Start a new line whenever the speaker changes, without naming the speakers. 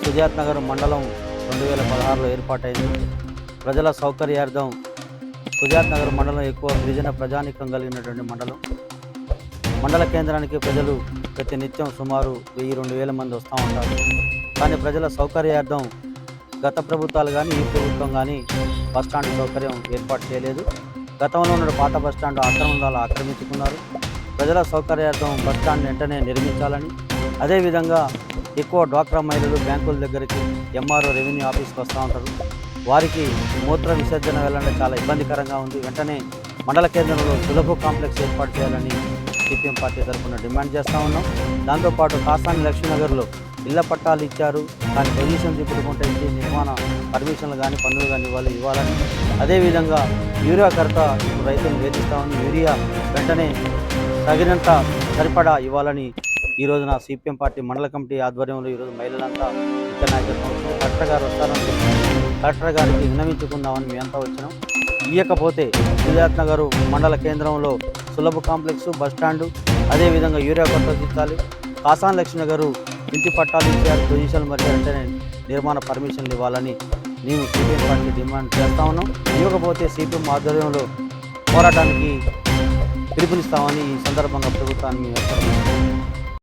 సుజాత్ నగర్ మండలం 2016లో ఏర్పాటైంది. ప్రజల సౌకర్యార్థం సుజాత్ నగర్ మండలం ఎక్కువ గిరిజన ప్రజానీకం కలిగినటువంటి మండలం. మండల కేంద్రానికి ప్రజలు ప్రతి నిత్యం సుమారు 1000-2000 మంది వస్తూ ఉంటారు. కానీ ప్రజల సౌకర్యార్థం గత ప్రభుత్వాలు కానీ ఈ ప్రభుత్వం కానీ బస్టాండ్ సౌకర్యం ఏర్పాటు చేయలేదు. గతంలో ఉన్న పాత బస్టాండ్ ఆక్రమణదారులు ఆక్రమించుకున్నారు. ప్రజల సౌకర్యార్థం బస్టాండ్ వెంటనే నిర్మించాలని, అదేవిధంగా ఎక్కువ డ్వాక్రా మహిళలు బ్యాంకుల దగ్గరికి ఎంఆర్ఓ రెవెన్యూ ఆఫీస్కి వస్తూ ఉంటారు. వారికి మూత్ర విసర్జన వెళ్ళడం చాలా ఇబ్బందికరంగా ఉంది. వెంటనే మండల కేంద్రంలో సులభ కాంప్లెక్స్ ఏర్పాటు చేయాలని సిపిఎం పార్టీ తరఫున డిమాండ్ చేస్తూ ఉన్నాం. దాంతోపాటు కాసాని లక్ష్మీనగర్లో ఇళ్ల పట్టాలు ఇచ్చారు, కానీ పొజిషన్ చూపుకుంటే ఇంటి నిర్మాణ పర్మిషన్లు కానీ పన్నులు కానీ ఇవ్వాలని, అదేవిధంగా యూరియా కొరత ఇప్పుడు రైతులను వేధిస్తూ ఉంది. యూరియా వెంటనే తగినంత సరిపడా ఇవ్వాలని ఈ రోజున సిపిఎం పార్టీ మండల కమిటీ ఆధ్వర్యంలో ఈరోజు మహిళలంతా ముఖ్య నాయకత్వం కలెక్టర్ గారు వస్తారని కలెక్టర్ గారికి విన్నవించుకుందామని మేమంతా వచ్చినాం. ఇవ్వకపోతే సుజాత్ నగర్ మండల కేంద్రంలో సులభ కాంప్లెక్స్, బస్టాండు, అదేవిధంగా యూరియా కొరత తీర్చాలి. కాసాన్ లక్ష్మీనగర్ ఇంటి పట్టాలు ఇచ్చారు, పొజిషన్లు మరి వెంటనే నిర్మాణ పర్మిషన్లు ఇవ్వాలని మేము సిపిఎం పార్టీ డిమాండ్ చేస్తా ఉన్నాం. ఇవ్వకపోతే సిపిఎం ఆధ్వర్యంలో పోరాటానికి పిలుపునిస్తామని ఈ సందర్భంగా ప్రభుత్వాన్ని